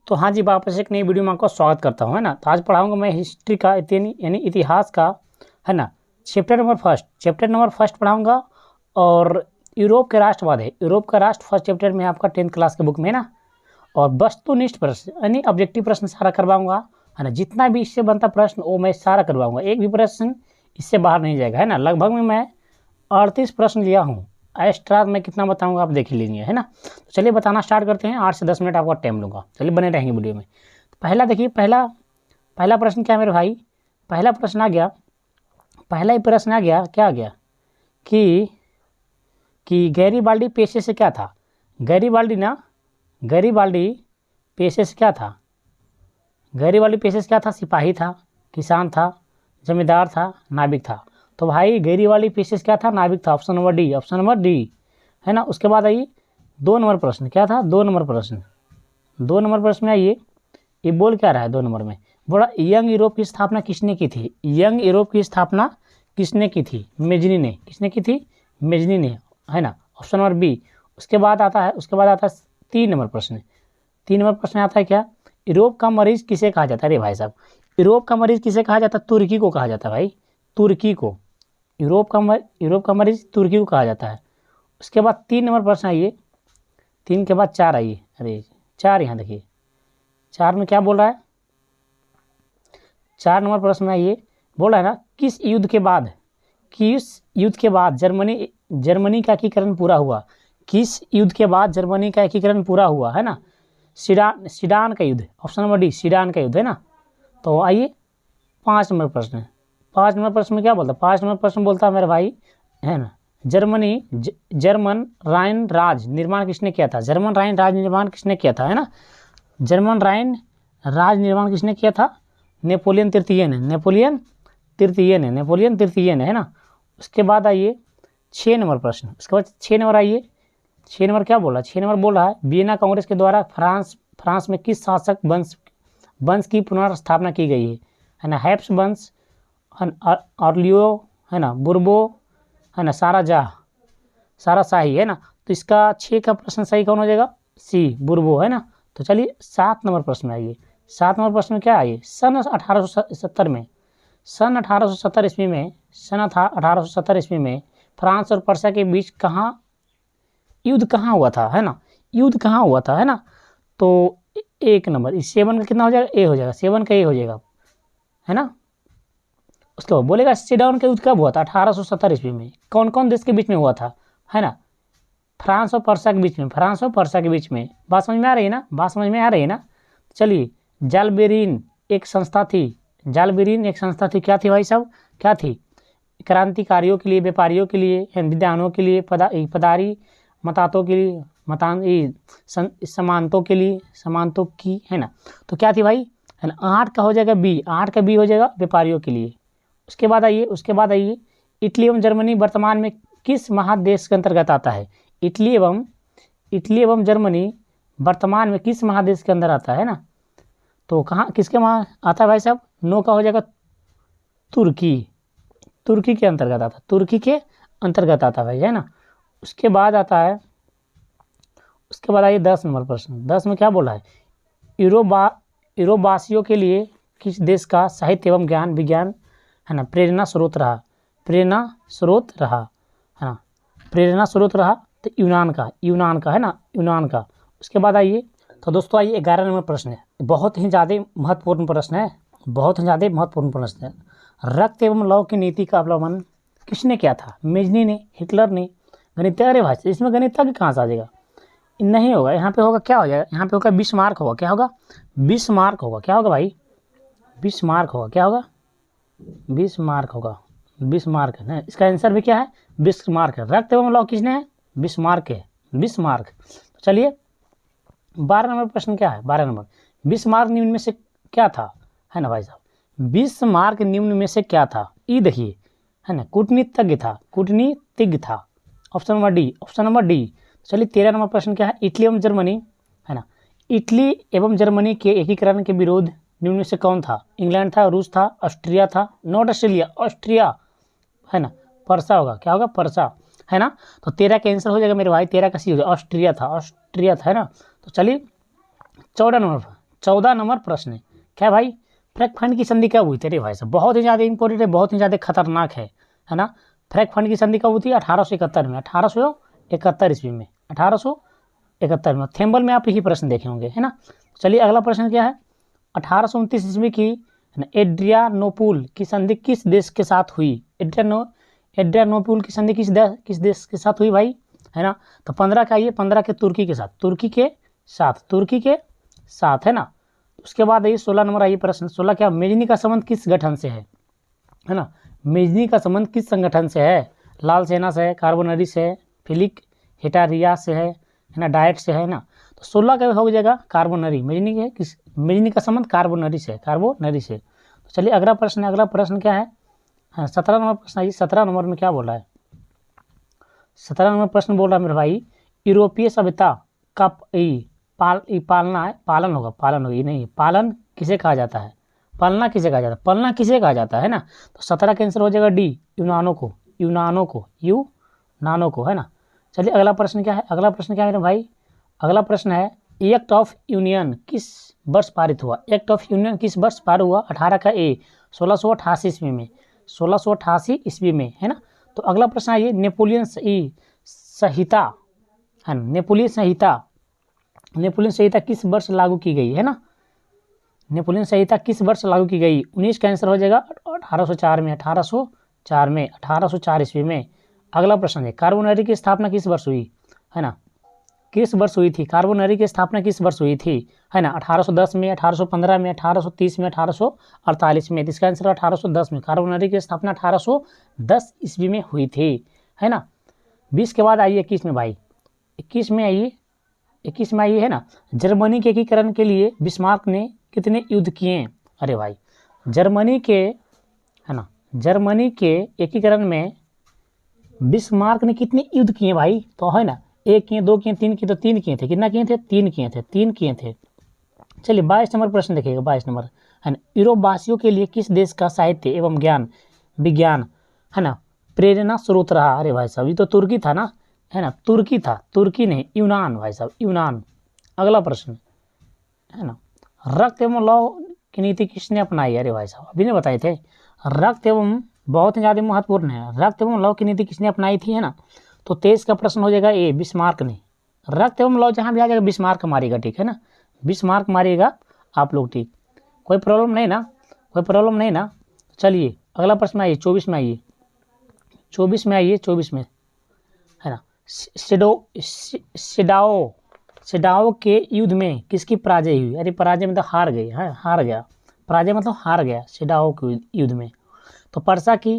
तो हाँ जी, वापस एक नई वीडियो में आपका स्वागत करता हूँ, है ना। तो आज पढ़ाऊँगा मैं हिस्ट्री का यानी इतिहास का, है ना। चैप्टर नंबर फर्स्ट पढ़ाऊँगा। और यूरोप के राष्ट्रवाद है, यूरोप का राष्ट्र फर्स्ट चैप्टर में आपका 10th क्लास के बुक में, है ना। और वस्तुनिष्ठ प्रश्न यानी ऑब्जेक्टिव प्रश्न सारा करवाऊँगा, है ना। जितना भी इससे बनता प्रश्न वो मैं सारा करवाऊँगा, एक भी प्रश्न इससे बाहर नहीं जाएगा, है ना। लगभग में मैं 38 प्रश्न लिया हूँ। एक्स्ट्रा मैं कितना बताऊंगा आप देख ही लीजिए, है ना। तो चलिए बताना स्टार्ट करते हैं। 8 से 10 मिनट आपका टाइम लूँगा, चलिए बने रहेंगे वीडियो में। तो पहला देखिए, पहला प्रश्न क्या है मेरे भाई। पहला प्रश्न आ गया, क्या आ गया कि गैरीबाल्डी पेशे से क्या था। गैरीबाल्डी पेशे से क्या था। गैरीबाल्डी पेशे से क्या था। सिपाही था, किसान था, जमींदार था, नाविक था। तो भाई गैरीबाल्डी पेशे से क्या था। नाविक था। ऑप्शन नंबर डी, है ना। उसके बाद आइए 2 नंबर प्रश्न, क्या था 2 नंबर प्रश्न में आइए, ये बोल क्या रहा है 2 नंबर में। बोला यंग यूरोप की स्थापना किसने की थी। यंग यूरोप की स्थापना किसने की थी। मेजनी ने। किसने की थी। मेजनी ने, है ना। Option number B. उसके बाद आता है 3 नंबर प्रश्न आता है क्या। यूरोप का मरीज किसे कहा जाता है। अरे भाई साहब, यूरोप का मरीज किसे कहा जाता है। तुर्की को कहा जाता है भाई, तुर्की को। यूरोप का मरीज तुर्की को कहा जाता है। उसके बाद 3 नंबर प्रश्न आइए, 3 के बाद 4 आइए। अरे 4 यहाँ देखिए, 4 में क्या बोल रहा है। 4 नंबर प्रश्न में आइए, बोल रहा है ना किस युद्ध के बाद जर्मनी का एकीकरण पूरा हुआ। किस युद्ध के बाद जर्मनी का एकीकरण पूरा हुआ, है ना। सीडान का युद्ध। ऑप्शन नंबर डी, सीडान का युद्ध, है ना। तो आइए 5 नंबर प्रश्न में क्या बोलता है। 5 नंबर प्रश्न बोलता है मेरे भाई, है ना। जर्मन राइन राज निर्माण किसने किया था। है ना। नेपोलियन तृतीय ने, है ना। उसके बाद आइए 6 नंबर प्रश्न। उसके बाद 6 नंबर आइए, 6 नंबर क्या बोला। 6 नंबर बोल रहा है वियना कांग्रेस के द्वारा फ्रांस में किस शासक वंश की पुनर्स्थापना की गई है ना। हैप्स वंश, ऑर्लियो, है ना, बुर्बो, है ना, सारा शाही, है ना। तो इसका 6 का प्रश्न सही कौन हो जाएगा। सी, बुर्बो, है ना। तो चलिए 7 नंबर प्रश्न में आइए। 7 नंबर प्रश्न में क्या आइए। सन 1870 ईस्वी में फ्रांस और पर्शिया के बीच युद्ध कहाँ हुआ था, है ना। तो 1 नंबर, इस 7 का कितना हो जाएगा। ए हो जाएगा, 7 का ए हो जाएगा, है ना। उसके बाद बोलेगा सीडान का युद्ध कब हुआ था। 1870 ईस्वी में। कौन कौन देश के बीच में हुआ था, है ना। फ्रांस और पर्शिया के बीच में। बात समझ में आ रही है ना। चलिए जालबेरीन एक संस्था थी, क्या थी भाई साहब, क्या थी। क्रांतिकारियों के लिए, व्यापारियों के लिए, विद्वानों के लिए, पदारी मतातों के लिए, समानतों की, है ना। तो क्या थी भाई, है ना। 8 का हो जाएगा बी, 8 का बी हो जाएगा व्यापारियों के लिए। उसके बाद आइए इटली एवं जर्मनी वर्तमान में किस महादेश के अंतर्गत आता है। इटली एवं जर्मनी वर्तमान में किस महादेश के अंदर आता है ना। तो कहाँ किसके वहाँ आता है भाई साहब। 9 का हो जाएगा तुर्की के अंतर्गत आता है भाई, है ना। उसके बाद आइए 10 नंबर प्रश्न। 10 में क्या बोला है। यूरोपवासियों के लिए किस देश का साहित्य एवं ज्ञान विज्ञान, है ना, प्रेरणा स्रोत रहा, तो यूनान का, है ना, यूनान का। उसके बाद आइए, तो दोस्तों आइए 11 नंबर प्रश्न है। बहुत ही ज़्यादा महत्वपूर्ण प्रश्न है। रक्त एवं लौ की नीति का अवलंबन किसने किया था। मेजनी ने, हिटलर ने, गणितज्ञ। अरे भाई इसमें गणितज्ञ कहाँ से आ जाएगा, नहीं होगा। यहाँ पे होगा, क्या हो जाएगा, यहाँ पे होगा बिस्मार्क होगा। क्या होगा, बिस्मार्क होगा। क्या होगा भाई, बिस्मार्क होगा। क्या होगा, बिस्मार्क है ना। इसका आंसर भी क्या है, बिस्मार्क है। रक्त एवं लौ किसने है, बिस्मार्क है, बिस्मार्क। तो चलिए 12 नंबर प्रश्न क्या है। 12 नंबर, बिस्मार्क निम्न में से क्या था, है ना भाई साहब। बिस्मार्क निम्न में से क्या था। ई देखिए, है ना, कूटनीतिज्ञ था। Option number D. चलिए 13 नंबर प्रश्न क्या है। इटली एवं जर्मनी, है ना, इटली एवं जर्मनी के एकीकरण के विरोध निम्न में से कौन था। इंग्लैंड था, रूस था, ऑस्ट्रिया था, नॉट ऑस्ट्रेलिया, ऑस्ट्रिया, है ना। पर्सा होगा। क्या होगा, पर्सा, है ना। तो 13 का आंसर हो जाएगा मेरे भाई, 13 का सी हो जाएगा, ऑस्ट्रिया था, है ना। तो चलिए 14 14 नंबर प्रश्न है क्या भाई, फ्रैंकफर्ट की संधि कब हुई थी? अरे भाई साहब बहुत ही ज़्यादा इंपॉर्टेंट है, बहुत ही ज़्यादा खतरनाक है ना। फ्रैंकफर्ट की संधि कब हुई थी? 1871 में, 1871 ईस्वी में, 1871 में। थेम्बल में आप यही प्रश्न देखे होंगे, है ना। चलिए अगला प्रश्न क्या है, 1829 ईस्वी की एड्रियानोपुल की संधि किस देश के साथ हुई? एड्रियानोपुल की संधि किस देश के साथ हुई भाई, है ना। तो 15 का ये 15 के तुर्की के साथ, तुर्की के साथ है ना। उसके बाद ये 16 नंबर आइए प्रश्न, 16 क्या, मेजनी का संबंध किस गठन से है ना। मेजनी का संबंध किस संगठन से है? लाल सेना से है, कार्बोनरी से है, फिलिक हेटारिया से है ना, डाइट से है ना। तो 16 का हो जाएगा कार्बोनरी, मेजनी का संबंध कार्बोनरी से, तो चलिए अगला प्रश्न क्या है, हाँ 17 नंबर प्रश्न आइए। 17 नंबर में क्या बोल रहा है, 17 नंबर प्रश्न बोल रहा है मेरे भाई, यूरोपीय सभ्यता का पालन किसे कहा जाता है? पालना किसे कहा जाता है ना। तो 17 का आंसर हो जाएगा डी, यूनानो को है ना। चलिए अगला प्रश्न क्या है मेरे भाई, अगला प्रश्न है, एक्ट ऑफ यूनियन किस वर्ष पारित हुआ? 18 का ए 1688 ईस्वी में, 1688 ईस्वी में, है ना। तो अगला प्रश्न है ये, नेपोलियन संहिता है, नेपोलियन संहिता किस वर्ष लागू की गई है ना। नेपोलियन संहिता किस वर्ष लागू की गई? 19 का आंसर हो जाएगा 1804 में, 1804 ईस्वी में। अगला प्रश्न है, कार्बोनरी की स्थापना किस वर्ष हुई, है ना, किस वर्ष हुई थी? कार्बोनरी की स्थापना किस वर्ष हुई थी, है ना। 1810 में, 1815 में, 1830 में, 1848 में। इसका आंसर 1810 में, कार्बोनरी की स्थापना 1810 ईस्वी में हुई थी, है ना। 20 के बाद आइए 21 में भाई, 21 में आइए है ना, जर्मनी के एकीकरण के लिए बिस्मार्क ने कितने युद्ध किए? अरे भाई जर्मनी के एकीकरण में बिस्मार्क ने कितने युद्ध किए भाई? तो है ना, 1 किए, 2 किए, 3 किए, तो 3 किए थे। कितना किए थे? 3 किए थे। चलिए 22 नंबर प्रश्न देखिएगा, 22 नंबर है ना, यूरोप वासियों के लिए किस देश का साहित्य एवं विज्ञान है ना प्रेरणा स्रोत रहा? अरे भाई साहब ये तो तुर्की था ना, है ना, तुर्की नहीं, यूनान भाई साहब, यूनान। अगला प्रश्न है ना, रक्त एवं लौह की नीति किसने अपनाई? अरे भाई साहब अभी नहीं बताए थे, रक्त एवं, बहुत ही ज़्यादा महत्वपूर्ण है, रक्त एवं लौह की नीति किसने अपनाई थी, है ना। तो 23 का प्रश्न हो जाएगा ए, बिस्मार्क ने। रक्त एवं लौह जहाँ भी आ जाएगा बिस्मार्क मारिएगा, ठीक है ना, बिस्मार्क मारिएगा आप लोग, ठीक, कोई प्रॉब्लम नहीं ना। चलिए अगला प्रश्न आइए, 24 में आइए, 24 में है ना, सिडाओ के युद्ध में किसकी पराजय हुई? अरे पराजय मतलब हार गए, हार गया, पराजय मतलब हार गया सिडाओ के युद्ध में। तो पर्सा की,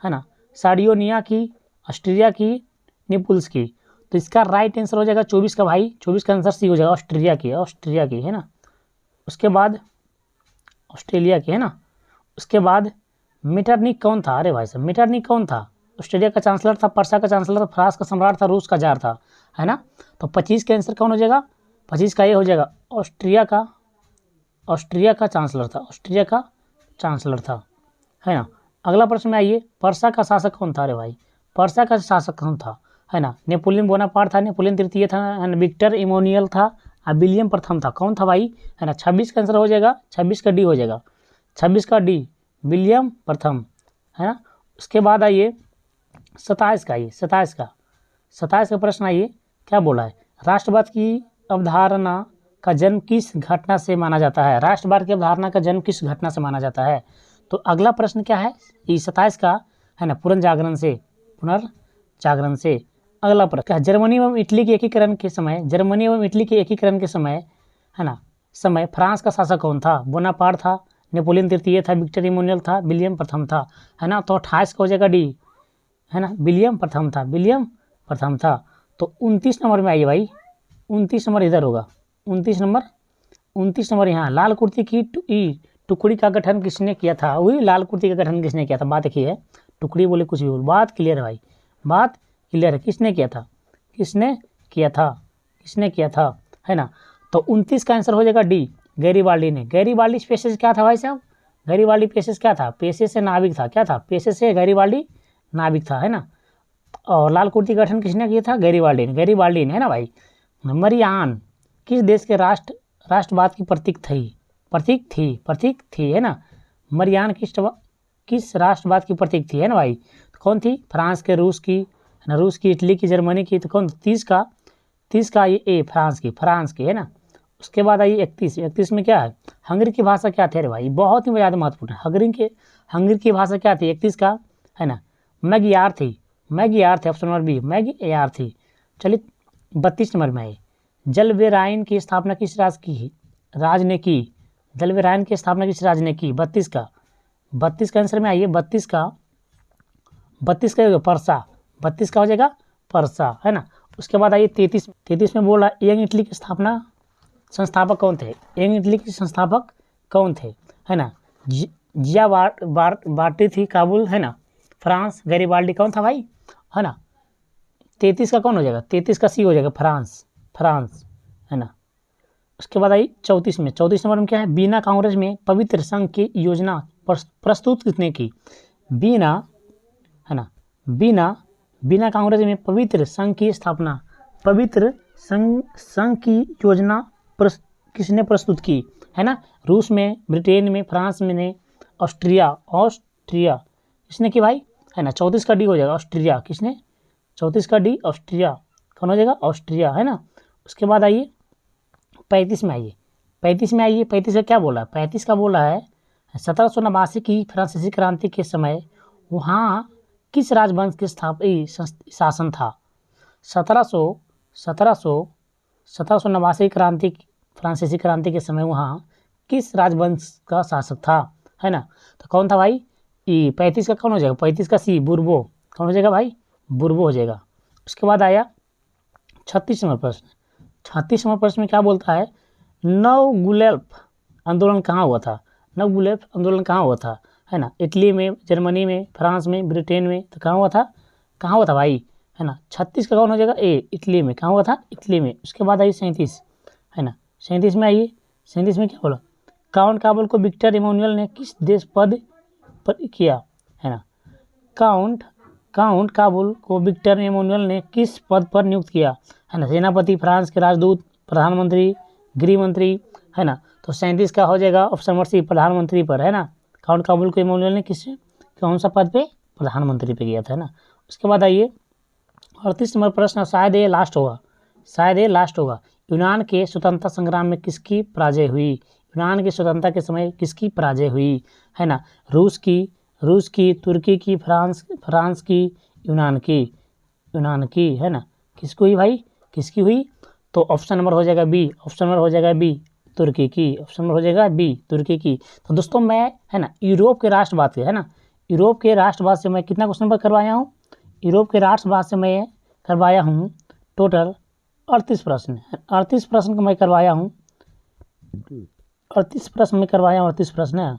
है ना, साडियोनिया की, ऑस्ट्रिया की, नेपल्स की। तो इसका राइट आंसर हो जाएगा 24 का भाई, 24 का आंसर सी हो जाएगा, ऑस्ट्रिया की, है ना। उसके बाद ऑस्ट्रेलिया की, है ना। उसके बाद मेटरनिक कौन था? अरे भाई साहब मेटरनिक कौन था? ऑस्ट्रेलिया का चांसलर था, पर्सा का चांसलर था, फ्रांस का सम्राट था, रूस का जार था, है ना। तो 25 का आंसर कौन हो जाएगा? 25 का ये हो जाएगा, ऑस्ट्रिया का चांसलर था, है ना। अगला प्रश्न में आइए, पर्सा का शासक कौन था? अरे भाई पर्सा का शासक कौन था, है ना। नेपोलियन बोनापार्ट था, नेपोलियन तृतीय था, विक्टर इमोनियल था, विलियम प्रथम था। कौन था भाई, है ना। 26 का आंसर हो जाएगा, 26 का डी हो जाएगा, 26 का डी, विलियम प्रथम, है ना। उसके बाद आइए 27 का प्रश्न आइए, क्या बोला है, राष्ट्रवाद की अवधारणा का जन्म किस घटना से माना जाता है? राष्ट्रवाद की अवधारणा का जन्म किस घटना से माना जाता है? तो अगला प्रश्न क्या है, ये 27 का है ना, पुनर्जागरण से। अगला प्रश्न क्या, जर्मनी एवं इटली के एकीकरण के समय है ना, फ्रांस का शासक कौन था? बोनापार्ट था, नेपोलियन तृतीय था, विक्टर इमोनियल था, विलियम प्रथम था, है ना। तो 28 का हो जाएगा डी, है ना, विलियम प्रथम था। तो 29 नंबर में आइए भाई, 29 नंबर इधर होगा, 29 नंबर यहाँ, लाल कुर्ती की टुकड़ी का गठन किसने किया था? वही लाल कुर्ती का गठन किसने किया था? बात देखिए है, टुकड़ी बोले कुछ भी बोल, बात क्लियर है भाई, बात क्लियर है, किसने किया था, है ना। तो 29 का आंसर हो जाएगा डी, गैरीबाल्डी ने। गैरीबाल्डी पेशे क्या था भाई साहब? गैरीबाल्डी पेशे क्या था? पेशे से नाविक था, क्या था? पेशे से गैरीबाल्डी नाविक था, है ना। और लाल कुर्ती गठन किसने किया था? गैरीबाल्डी ने, है ना भाई। मरियान किस देश के राष्ट्रवाद की प्रतीक थी है ना। मरियान किस राष्ट्रवाद की प्रतीक थी है ना भाई। तो कौन थी? फ्रांस के, रूस की है ना, रूस की, इटली की, जर्मनी की। तो कौन? 30 का ये ए, फ्रांस की है ना। उसके बाद आई 31 में क्या है? हंगरी की भाषा क्या थी? अरे भाई बहुत ही ज़्यादा महत्वपूर्ण है। हंगरी की भाषा क्या थी 31 का? है ना, मैगियार थी। ऑप्शन नंबर बी, मैगियार थी। चलिए 32 नंबर में आई, जलवेराइन की स्थापना किस राज ने की? जलवेराइन की स्थापना किस राज ने की? 32 का आंसर में आइए। 32 का परसा। 32 का हो जाएगा परसा है ना। उसके बाद आइए 33 में बोला यंग इटली के संस्थापक कौन थे? यंग इटली के संस्थापक कौन थे है ना। जिया बार्टी थी, काबुल है ना, फ्रांस। गैरिबाल्डी कौन था भाई है ना। 33 का कौन हो जाएगा? 33 का सी हो जाएगा, फ्रांस है ना। उसके बाद आई 34 नंबर में क्या है? बीना कांग्रेस में पवित्र संघ की योजना प्रस्तुत किसने की? बीना है ना, बीना कांग्रेस में पवित्र संघ की स्थापना, पवित्र संघ की योजना किसने प्रस्तुत की है ना। रूस में, ब्रिटेन में, फ्रांस में ने, ऑस्ट्रिया किसने की भाई है ना। 34 का डी हो जाएगा, ऑस्ट्रिया। किसने? 34 का डी, ऑस्ट्रिया। कौन हो जाएगा? ऑस्ट्रिया है ना। उसके बाद आइए 35 में आइए। 35 का क्या बोला है? 35 का बोला है 1789 की फ्रांसीसी क्रांति के समय वहाँ किस राजवंश के शासन था? 1789 क्रांति, फ्रांसीसी क्रांति के समय वहाँ किस राजवंश का शासक था है ना। तो कौन था भाई? 35 का कौन हो जाएगा? 35 का सी, बुर्बो। कौन हो जाएगा भाई? बुर्बो हो जाएगा। उसके बाद आया 36 नंबर प्रश्न। 36 नंबर प्रश्न में क्या बोलता है? नवगुलेफ आंदोलन कहाँ हुआ था? है ना। इटली में, जर्मनी में, फ्रांस में, ब्रिटेन में। तो कहाँ हुआ था भाई है ना। 36 का कौन हो जाएगा? ए, इटली में। कहाँ हुआ था? इटली में। उसके बाद आई 37 है ना। 37 में आइए। 37 में क्या बोला? काउंट काबुल को विक्टर इमानुएल ने किस देश पद पर किया है ना। काउंट काबुल को विक्टर इमानुएल ने किस पद पर नियुक्त किया है ना। सेनापति, फ्रांस के राजदूत, प्रधानमंत्री, गृह मंत्री है ना। तो 37 का हो जाएगा ऑप्शन नंबर सी, प्रधानमंत्री पर है ना। काउंट काबुल को इमानुएल ने कौन सा पद पे? प्रधानमंत्री पे किया था है ना। उसके बाद आइए 38 नंबर प्रश्न, शायद ये लास्ट होगा। यूनान के स्वतंत्रता संग्राम में किसकी पराजय हुई? यूनान की स्वतंत्रता के समय किसकी पराजय हुई है ना। रूस की, तुर्की की, फ्रांस की, यूनान की है ना। किसको हुई भाई? किसकी हुई? तो ऑप्शन नंबर हो जाएगा बी, तुर्की की। ऑप्शन नंबर हो जाएगा बी, तुर्की की। तो दोस्तों मैं है ना यूरोप के राष्ट्रवाद से है ना, यूरोप के राष्ट्रवाद से मैं कितना क्वेश्चन पर करवाया हूँ? यूरोप के राष्ट्रवाद से मैं करवाया हूँ टोटल 38 प्रश्न। 38 प्रश्न को मैं करवाया हूँ, 38 प्रश्न है।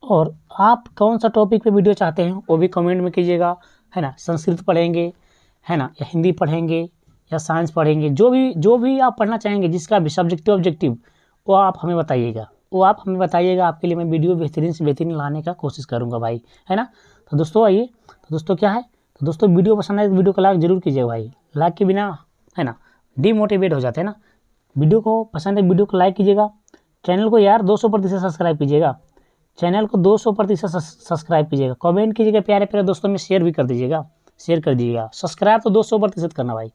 और आप कौन सा टॉपिक पे वीडियो चाहते हैं वो भी कमेंट में कीजिएगा है ना। संस्कृत पढ़ेंगे है ना, या हिंदी पढ़ेंगे, या साइंस पढ़ेंगे, जो भी आप पढ़ना चाहेंगे, जिसका भी सब्जेक्टिव ऑब्जेक्टिव, वो आप हमें बताइएगा। आपके लिए मैं वीडियो बेहतरीन से बेहतरीन लाने का कोशिश करूँगा भाई है ना। तो दोस्तों आइए, तो दोस्तों क्या है, तो दोस्तों वीडियो पसंद आए तो वीडियो को लाइक जरूर कीजिएगा भाई। लाइक के बिना है ना डीमोटिवेट हो जाते हैं ना। वीडियो को पसंद है, वीडियो को लाइक कीजिएगा। चैनल को यार 200% सब्सक्राइब कीजिएगा। चैनल को 200% सब्सक्राइब कीजिएगा। कमेंट कीजिएगा, प्यारे प्यारे दोस्तों में शेयर भी कर दीजिएगा, सब्सक्राइब तो 200% करना भाई,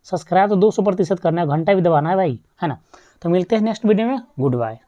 सब्सक्राइब तो 200% करना है, घंटा भी दबाना है भाई है ना। तो मिलते हैं नेक्स्ट वीडियो में। Good bye.